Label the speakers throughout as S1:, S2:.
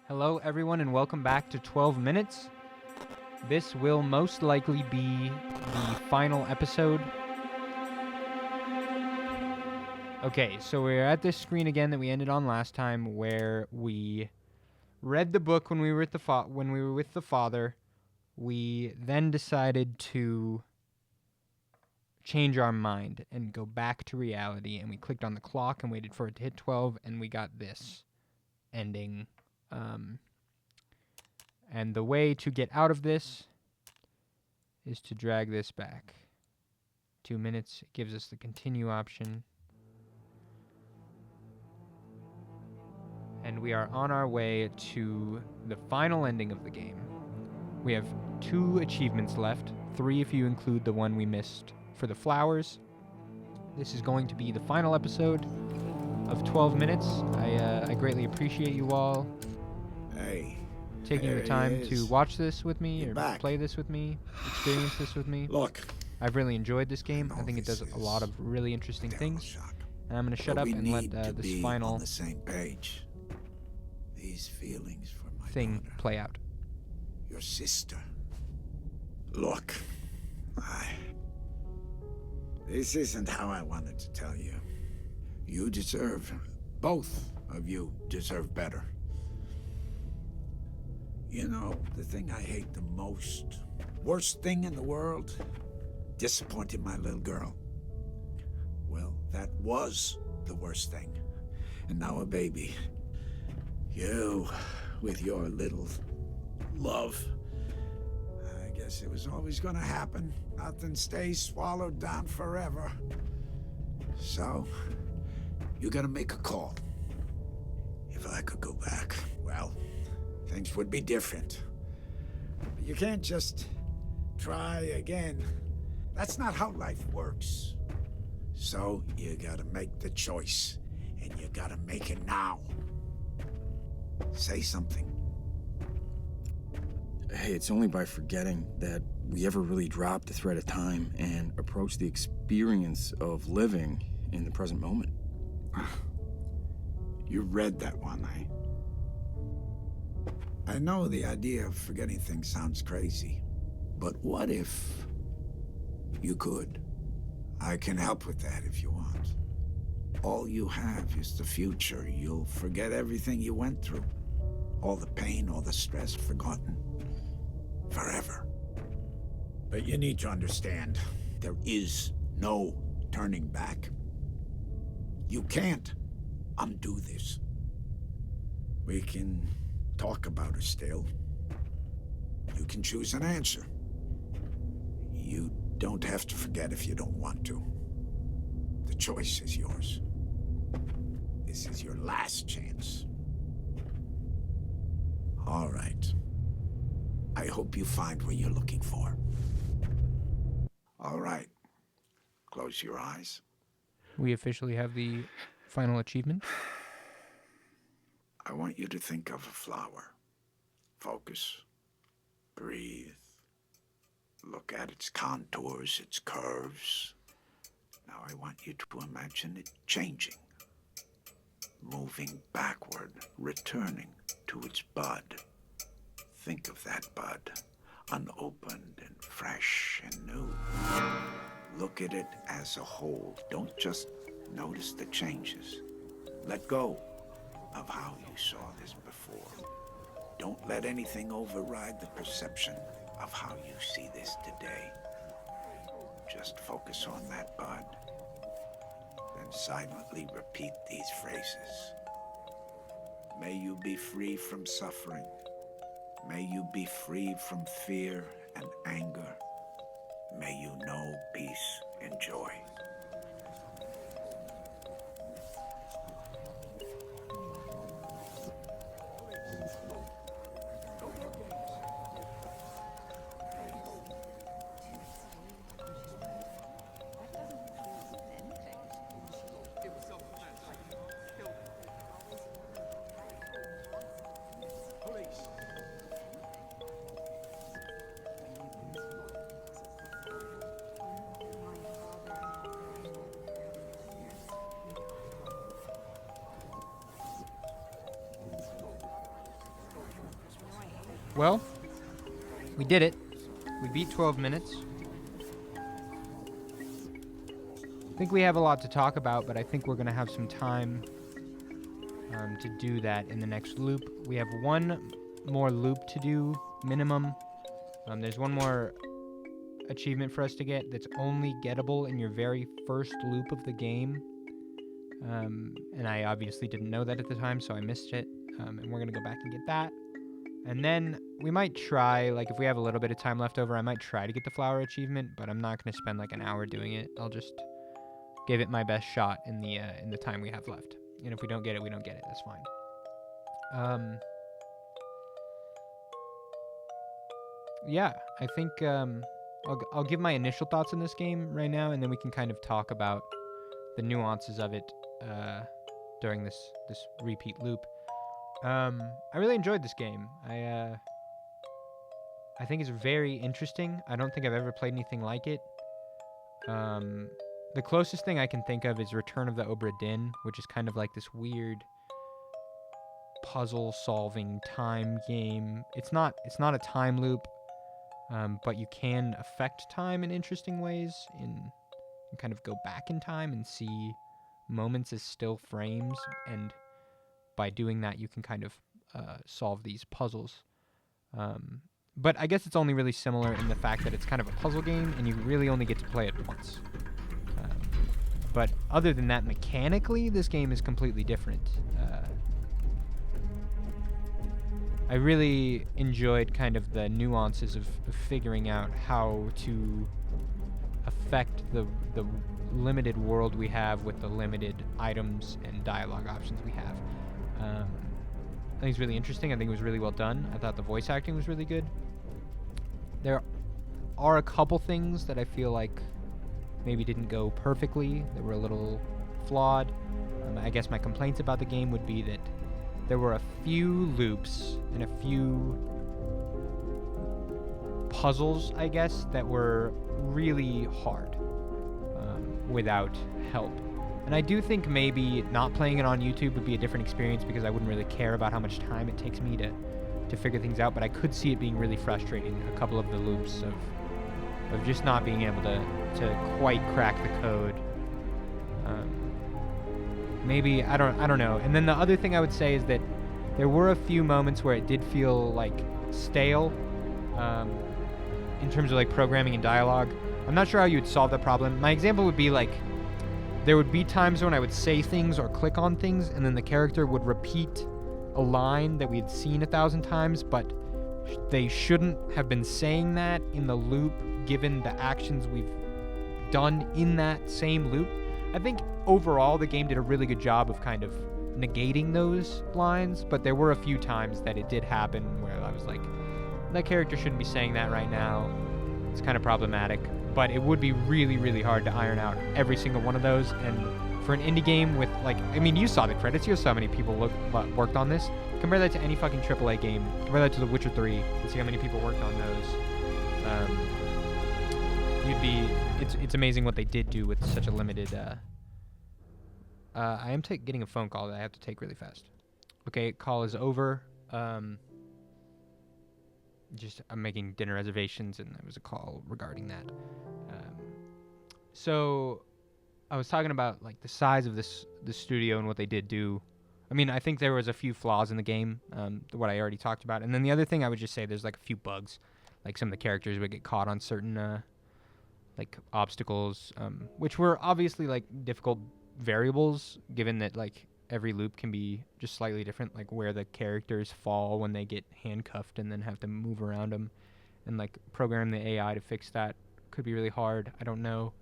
S1: Hello, everyone, and welcome back to 12 Minutes. This will most likely be the final episode. Okay, so we're at this screen again that we ended on last time, where we read the book when we were with the father. We then decided to change our mind and go back to reality, and we clicked on the clock and waited for it to hit 12, and we got this ending. And the way to get out of this is to drag this back 2 minutes. It gives us the continue option. And we are on our way to the final ending of the game. We have 2 achievements left, 3 if you include the one we missed for the flowers. This is going to be the final episode of 12 Minutes. I greatly appreciate you all taking the time to watch this with me, or play this with me, experience this with me.
S2: Look,
S1: I've really enjoyed this game. I think it does a lot of really interesting things. And I'm going to shut up and let this final
S2: on the same page. These feelings for my
S1: thing
S2: daughter,
S1: play out.
S2: your sister. Look, this isn't how I wanted to tell you. You deserve, both of you deserve better. You know, the thing I hate the most, worst thing in the world, disappointing my little girl. Well, that was the worst thing. And now a baby. You, with your little love. I guess it was always gonna happen. Nothing stays swallowed down forever. So, you gotta make a call. If I could go back, well, things would be different. But you can't just try again. That's not how life works. So, you gotta make the choice. And you gotta make it now. Say something.
S3: Hey, it's only by forgetting that we ever really dropped the thread of time and approached the experience of living in the present moment.
S2: You read that one, eh? I know the idea of forgetting things sounds crazy, but what if you could? I can help with that if you want. All you have is the future. You'll forget everything you went through. All the pain, all the stress, forgotten. Forever. But you need to understand, there is no turning back. You can't undo this. We can talk about it still. You can choose an answer. You don't have to forget if you don't want to. The choice is yours. This is your last chance. All right. I hope you find what you're looking for. All right. Close your eyes.
S1: We officially have the final achievement.
S2: I want you to think of a flower. Focus. Breathe. Look at its contours, its curves. Now I want you to imagine it changing. Moving backward, returning to its bud. Think of that bud, unopened and fresh and new. Look at it as a whole. Don't just notice the changes. Let go of how you saw this before. Don't let anything override the perception of how you see this today. Just focus on that bud. Then silently repeat these phrases. May you be free from suffering. May you be free from fear and anger. May you know peace and joy.
S1: Well, we did it. We beat 12 minutes. I think we have a lot to talk about, but I think we're going to have some time to do that in the next loop. We have one more loop to do, minimum. There's one more achievement for us to get that's only gettable in your very first loop of the game. And I obviously didn't know that at the time, so I missed it. And we're going to go back and get that. And then we might try, like, if we have a little bit of time left over, I might try to get the flower achievement, but I'm not going to spend like an hour doing it. I'll just give it my best shot in the time we have left. And if we don't get it, we don't get it. That's fine. Yeah, I think I'll give my initial thoughts on this game right now, and then we can kind of talk about the nuances of it during this repeat loop. I really enjoyed this game. I think it's very interesting. I don't think I've ever played anything like it. The closest thing I can think of is Return of the Obra Dinn, which is kind of like this weird puzzle-solving time game. It's not a time loop, but you can affect time in interesting ways and kind of go back in time and see moments as still frames, and by doing that you can kind of solve these puzzles. But I guess it's only really similar in the fact that it's kind of a puzzle game and you really only get to play it once. But other than that, mechanically, this game is completely different. I really enjoyed kind of the nuances of figuring out how to affect the limited world we have with the limited items and dialogue options we have. I think it's really interesting. I think it was really well done. I thought the voice acting was really good. There are a couple things that I feel like maybe didn't go perfectly, that were a little flawed. I guess my complaints about the game would be that there were a few loops and a few puzzles, I guess, that were really hard without help. And I do think maybe not playing it on YouTube would be a different experience because I wouldn't really care about how much time it takes me to figure things out, but I could see it being really frustrating, a couple of the loops of just not being able to quite crack the code. Maybe I don't know. And then the other thing I would say is that there were a few moments where it did feel like stale in terms of like programming and dialogue. I'm not sure how you would solve that problem. My example would be like there would be times when I would say things or click on things and then the character would repeat a line that we had seen 1,000 times, but they shouldn't have been saying that in the loop given the actions we've done in that same loop. I think overall the game did a really good job of kind of negating those lines, but there were a few times that it did happen where I was like, that character shouldn't be saying that right now. It's kind of problematic, but it would be really, really hard to iron out every single one of those. And for an indie game with like, I mean, you saw the credits, you saw how many people worked on this. Compare that to any fucking AAA game. Compare that to The Witcher 3 and see how many people worked on those. It's amazing what they did do with such a limited. I am getting a phone call that I have to take really fast. Okay, call is over. I'm making dinner reservations, and there was a call regarding that. So I was talking about like the size of this studio and what they did do. I mean, I think there was a few flaws in the game, what I already talked about. And then the other thing I would just say, there's like a few bugs. Like some of the characters would get caught on certain like obstacles, which were obviously like difficult variables, given that like every loop can be just slightly different, like where the characters fall when they get handcuffed and then have to move around them. And like program the AI to fix that could be really hard. I don't know.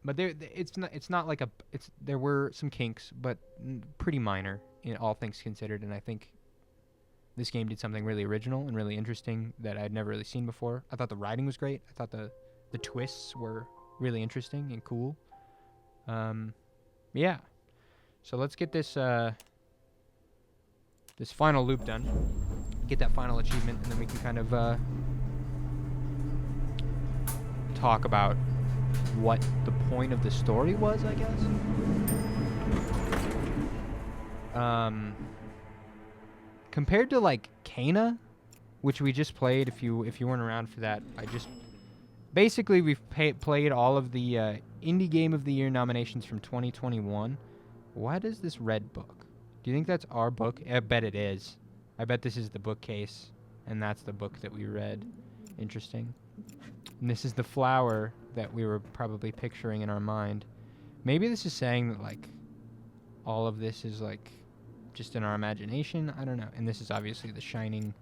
S1: But it's not like there were some kinks, but pretty minor in all things considered. And I think this game did something really original and really interesting that I'd never really seen before. I thought the writing was great. I thought the twists were really interesting and cool. Yeah. So let's get this this final loop done. Get that final achievement, and then we can kind of talk about what the point of the story was, I guess. compared to like Kana, which we just played. If you weren't around for that, basically we've played all of the Indie Game of the Year nominations from 2021. What is this red book? Do you think that's our book? I bet it is. I bet this is the bookcase, and that's the book that we read. Interesting. And this is the flower that we were probably picturing in our mind. Maybe this is saying that, like, all of this is, like, just in our imagination. I don't know. And this is obviously the Shining.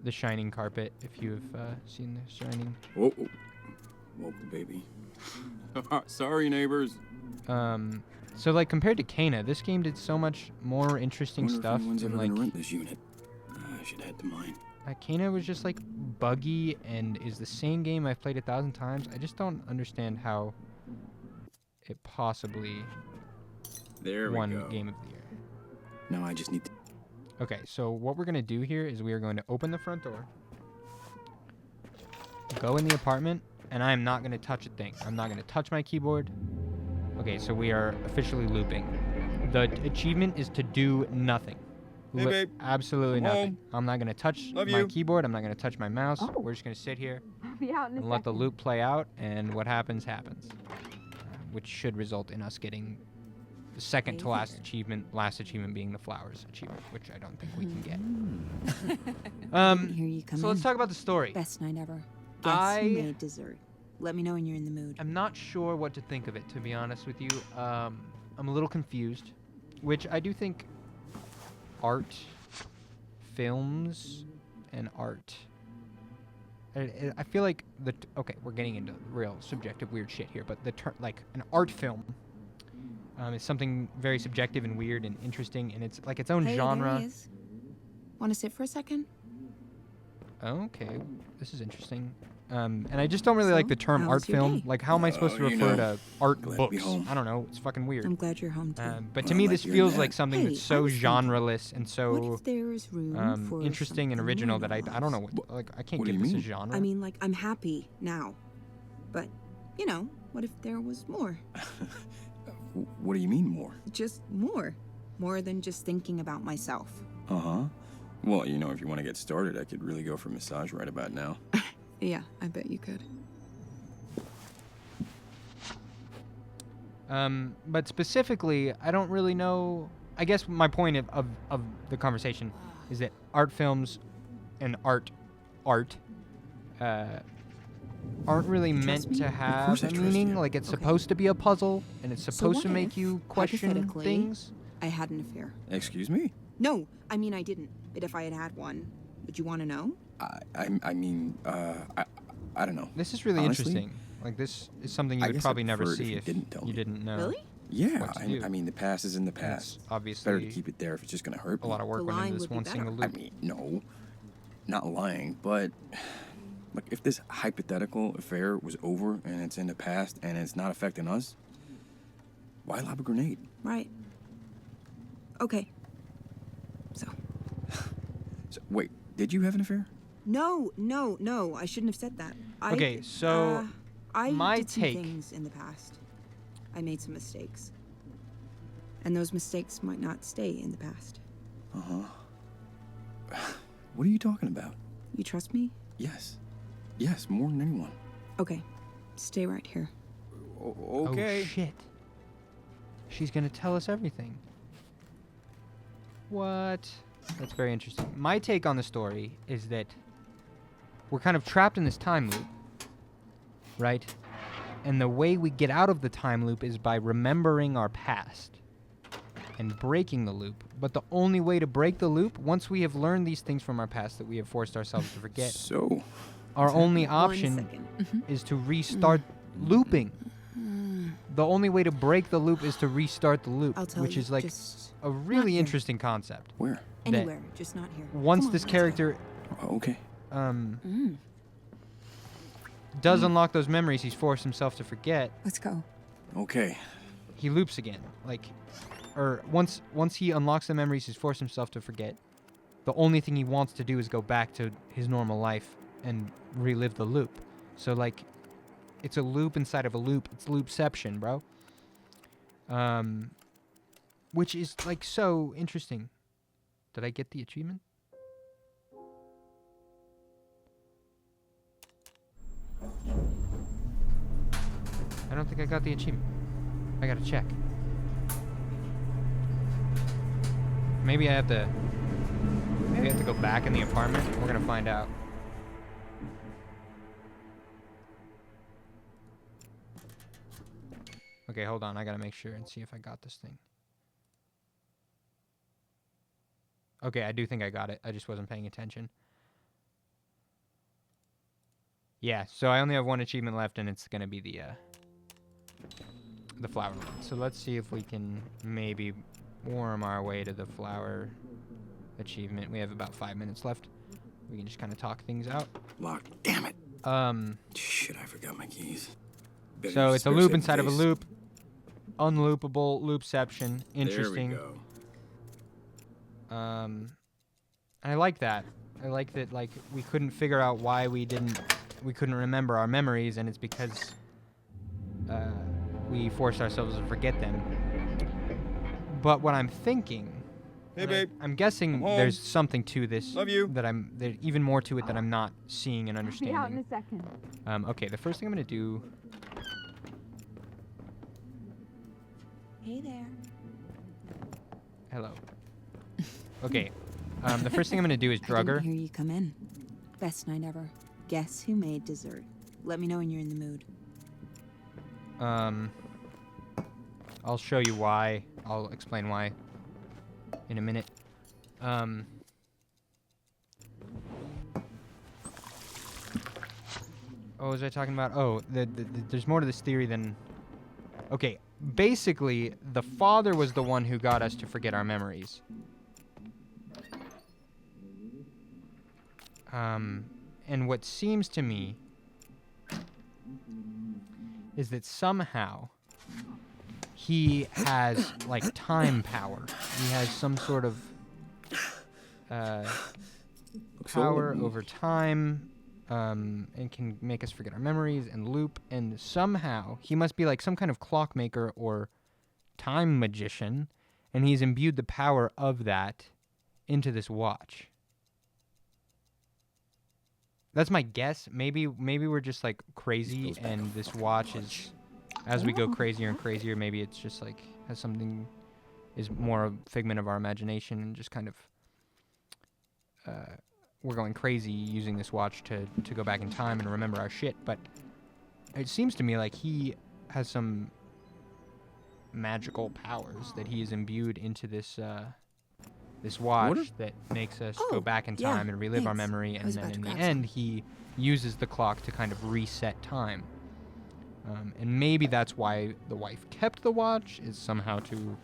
S1: The Shining carpet, if you've seen The Shining.
S3: Whoa, baby. Sorry, neighbors.
S1: So, like, compared to Kana, this game did so much more interesting stuff.
S3: Than, like, rent this unit. I should head to mine.
S1: Kana was just, like, buggy and is the same game I've played 1,000 times. I just don't understand how it possibly won Game of the Year.
S3: No, I just need to...
S1: Okay, so what we're going to do here is we are going to open the front door, go in the apartment, and I am not going to touch a thing. I'm not going to touch my keyboard. Okay, so we are officially looping. The achievement is to do nothing.
S3: Hey, babe.
S1: Absolutely
S3: Come
S1: nothing.
S3: home.
S1: I'm not going to touch
S3: Love
S1: my
S3: you.
S1: keyboard. I'm not going to touch my mouse. We're just going to sit here and let the loop play out, and what happens, happens. Which should result in us getting the second to last achievement being the flowers achievement, which I don't think we can get.
S4: Here you come
S1: so let's talk about the story.
S4: Best night ever. Guess who made dessert? Let me know when you're in the mood.
S1: I'm not sure what to think of it, to be honest with you. I'm a little confused, which I do think art, films, and art. I feel like okay, we're getting into real subjective weird shit here, but the term, like, an art film is something very subjective and weird and interesting, and it's like its own genre.
S4: There he is. Want to sit for a second?
S1: Okay, this is interesting. And I just don't really like the term
S4: how
S1: art
S4: was your
S1: film.
S4: day?
S1: Like, how am I supposed to refer to art
S3: glad to be
S1: books?
S3: home.
S1: I don't know. It's fucking weird.
S4: I'm glad you're home too.
S1: But
S3: Well,
S1: to me,
S3: like
S1: this
S3: your
S1: feels
S3: dad.
S1: like something
S4: Hey,
S1: that's
S4: I
S1: so
S4: was thinking,
S1: genreless and
S4: what
S1: so
S4: if there is room for
S1: interesting and
S4: something
S1: original
S4: more
S1: that I don't know what, like, I can't
S3: What do
S1: give
S3: you
S1: this a
S3: mean?
S1: genre.
S4: I mean, like, I'm happy now. But, you know, what if there was more?
S3: What do you mean more?
S4: Just more. More than just thinking about myself.
S3: Uh-huh. Well, you know, if you want to get started, I could really go for a massage right about now.
S4: Yeah, I bet you could.
S1: But specifically, I don't really know. I guess my point of the conversation is that art films and art aren't really meant
S4: me?
S1: to
S4: Of
S1: have
S3: course I
S1: a
S3: trust
S1: mean.
S3: you.
S1: Like, it's
S4: Okay.
S1: supposed to be a puzzle, and it's
S4: So
S1: supposed to
S4: what
S1: make
S4: if,
S1: you question
S4: hypothetically,
S1: things.
S4: I had an affair.
S3: Excuse me?
S4: No, I mean I didn't. But if I had had one, would you want to know?
S3: I mean, I don't know.
S1: This is really
S3: Honestly,
S1: interesting. Like, this is something you
S3: I
S1: would
S3: guess
S1: probably
S3: I'd
S1: never
S3: prefer it if
S1: see
S3: you
S1: if
S3: didn't tell
S1: you
S3: me.
S1: didn't know.
S4: Really?
S3: Yeah,
S1: What to do.
S3: I mean, the past is in the
S1: And
S3: past.
S1: it's obviously
S3: Better to keep it there if it's just gonna hurt
S1: a
S3: me.
S1: lot of work
S4: The
S1: went into
S4: lying
S1: this
S4: would be
S1: one single
S4: better.
S1: loop.
S3: I mean, no, not lying, but look, if this hypothetical affair was over and it's in the past and it's not affecting us, why lob a grenade?
S4: Right. Okay. So.
S3: So, wait, did you have an affair?
S4: No. I shouldn't have said that.
S1: Okay, so
S4: I
S1: my
S4: did some
S1: take-
S4: things in the past. I made some mistakes. And those mistakes might not stay in the past.
S3: What are you talking about?
S4: You trust me?
S3: Yes, more than anyone.
S4: Okay. Stay right here.
S3: Okay.
S1: Oh shit. She's gonna tell us everything. What? That's very interesting. My take on the story is that we're kind of trapped in this time loop, right? And the way we get out of the time loop is by remembering our past and breaking the loop. But the only way to break the loop, once we have learned these things from our past that we have forced ourselves to forget,
S3: So,
S1: our only
S4: 1
S1: option
S4: second.
S1: is to restart looping. The only way to break the loop is to restart the loop,
S4: I'll tell
S1: which
S4: you,
S1: is like
S4: just
S1: a really
S4: here.
S1: interesting concept.
S3: where?
S1: that
S4: anywhere, just not here.
S1: Once
S4: Come on,
S1: this
S4: let's go.
S1: character
S3: Okay.
S1: does unlock those memories he's forced himself to forget,
S4: Let's go.
S3: Okay.
S1: he loops again. Like, or once he unlocks the memories he's forced himself to forget, the only thing he wants to do is go back to his normal life and relive the loop. So, like, it's a loop inside of a loop. It's loopception, bro. Which is, like, so interesting. Did I get the achievement? I don't think I got the achievement. I gotta check. Maybe I have to go back in the apartment. We're gonna find out. Okay, hold on. I gotta make sure and see if I got this thing. Okay, I do think I got it. I just wasn't paying attention. Yeah, so I only have one achievement left, and it's gonna be the flower one. So let's see if we can maybe worm our way to the flower achievement. We have about 5 minutes left. We can just kind of talk things out.
S3: Locked. Damn it. Shit, I forgot my keys.
S1: So it's a loop inside of a loop. Unloopable loopception. Interesting.
S3: There we go.
S1: I like that. I like that, like, we couldn't figure out why we couldn't remember our memories, and it's because we forced ourselves to forget them. But what I'm thinking,
S3: Hey, babe.
S1: I'm guessing
S3: I'm home.
S1: there's something to this.
S3: Love you.
S1: There's even more to it that I'm not seeing and understanding.
S5: I'll be out in a second.
S1: Okay, the first thing I'm gonna do.
S4: Hey there.
S1: Hello. Okay. The first thing I'm gonna do is drug her.
S4: I didn't hear you come in. Best night ever. Guess who made dessert? Let me know when you're in the mood.
S1: I'll show you why. I'll explain why in a minute. What was I talking about? Oh, there's more to this theory than... Okay, basically, the father was the one who got us to forget our memories. And what seems to me is that somehow he has, like, time power. He has some sort of power over time, and can make us forget our memories and loop, and somehow he must be like some kind of clockmaker or time magician, and he's imbued the power of that into this watch. That's my guess. Maybe we're just like crazy, and this watch is, as we go crazier and crazier, maybe it's just like has something, is more a figment of our imagination, and just kind of we're going crazy using this watch to go back in time and remember our shit. But it seems to me like he has some magical powers that he is imbued into this this watch that makes us go back in time and relive our memory, and then in the end he uses the clock to kind of reset time. And maybe that's why the wife kept the watch, is somehow to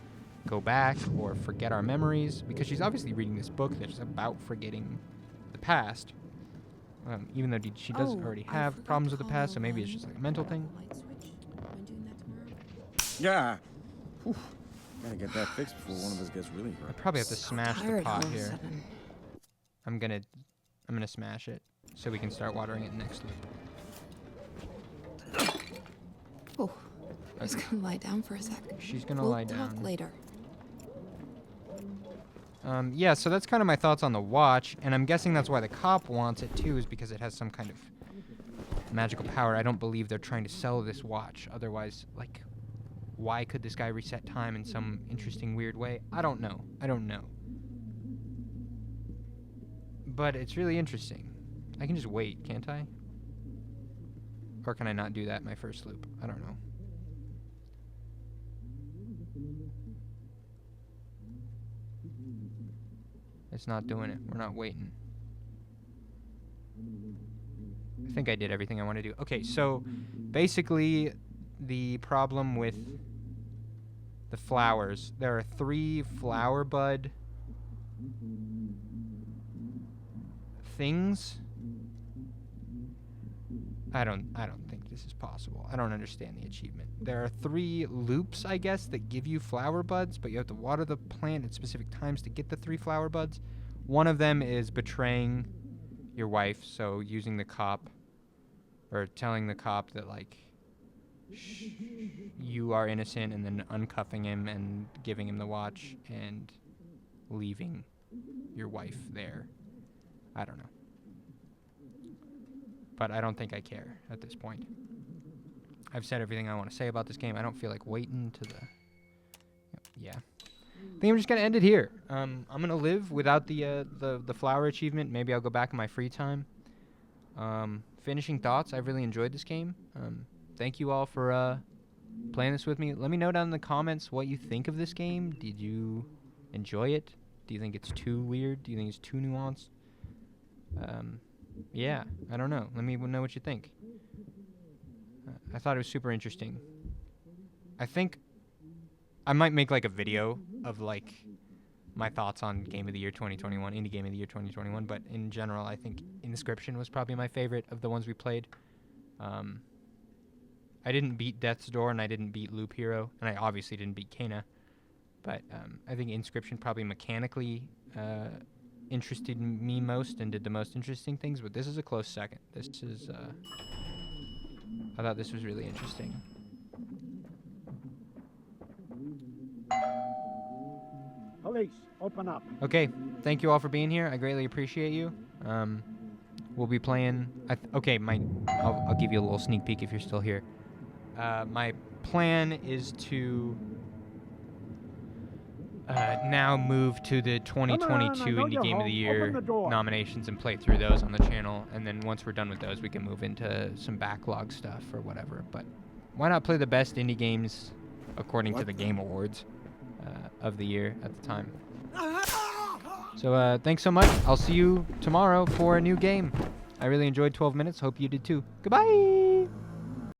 S1: go back or forget our memories, because she's obviously reading this book that's about forgetting the past, even though she does already have problems with the past, so maybe it's just like a mental thing.
S3: Yeah. Whew. Gotta get that fixed before one of us gets really hurt.
S1: I probably have to smash the pot here. I'm gonna smash it so we can start watering it next loop.
S5: Oh, I was gonna lie down for a sec.
S1: She's gonna
S5: We'll
S1: lie
S5: talk
S1: down
S5: later.
S1: Yeah, so that's kind of my thoughts on the watch, and I'm guessing that's why the cop wants it too, is because it has some kind of magical power. I don't believe they're trying to sell this watch. Otherwise, like, why could this guy reset time in some interesting, weird way? I don't know. But it's really interesting. I can just wait, can't I? Or can I not do that in my first loop? I don't know. It's not doing it. We're not waiting. I think I did everything I want to do. Okay, so basically the problem with the flowers, there are 3 flower bud things. I don't think this is possible. I don't understand the achievement. There are 3 loops, I guess, that give you flower buds, but you have to water the plant at specific times to get the 3 flower buds. One of them is betraying your wife, so using the cop, or telling the cop that, like, you are innocent, and then uncuffing him and giving him the watch and leaving your wife there. I don't know. But I don't think I care at this point. I've said everything I want to say about this game. I don't feel like waiting to the... Yeah. I think I'm just going to end it here. I'm going to live without the flower achievement. Maybe I'll go back in my free time. Finishing thoughts. I've really enjoyed this game. Thank you all for playing this with me. Let me know down in the comments what you think of this game. Did you enjoy it? Do you think it's too weird? Do you think it's too nuanced? Yeah, I don't know. Let me know what you think. I thought it was super interesting. I think I might make like a video of like my thoughts on Game of the Year 2021, Indie Game of the Year 2021, but in general, I think Inscription was probably my favorite of the ones we played. I didn't beat Death's Door, and I didn't beat Loop Hero, and I obviously didn't beat Kena, but I think Inscription probably mechanically interested me most and did the most interesting things, but this is a close second. This is, I thought this was really interesting.
S6: Police, open up.
S1: Okay, thank you all for being here. I greatly appreciate you. We'll be playing. Okay, I'll give you a little sneak peek if you're still here. My plan is to now move to the 2022 Indie Game of the Year nominations and play through those on the channel. And then once we're done with those, we can move into some backlog stuff or whatever. But why not play the best indie games according to the Game Awards of the year at the time? So thanks so much. I'll see you tomorrow for a new game. I really enjoyed 12 minutes. Hope you did too. Goodbye.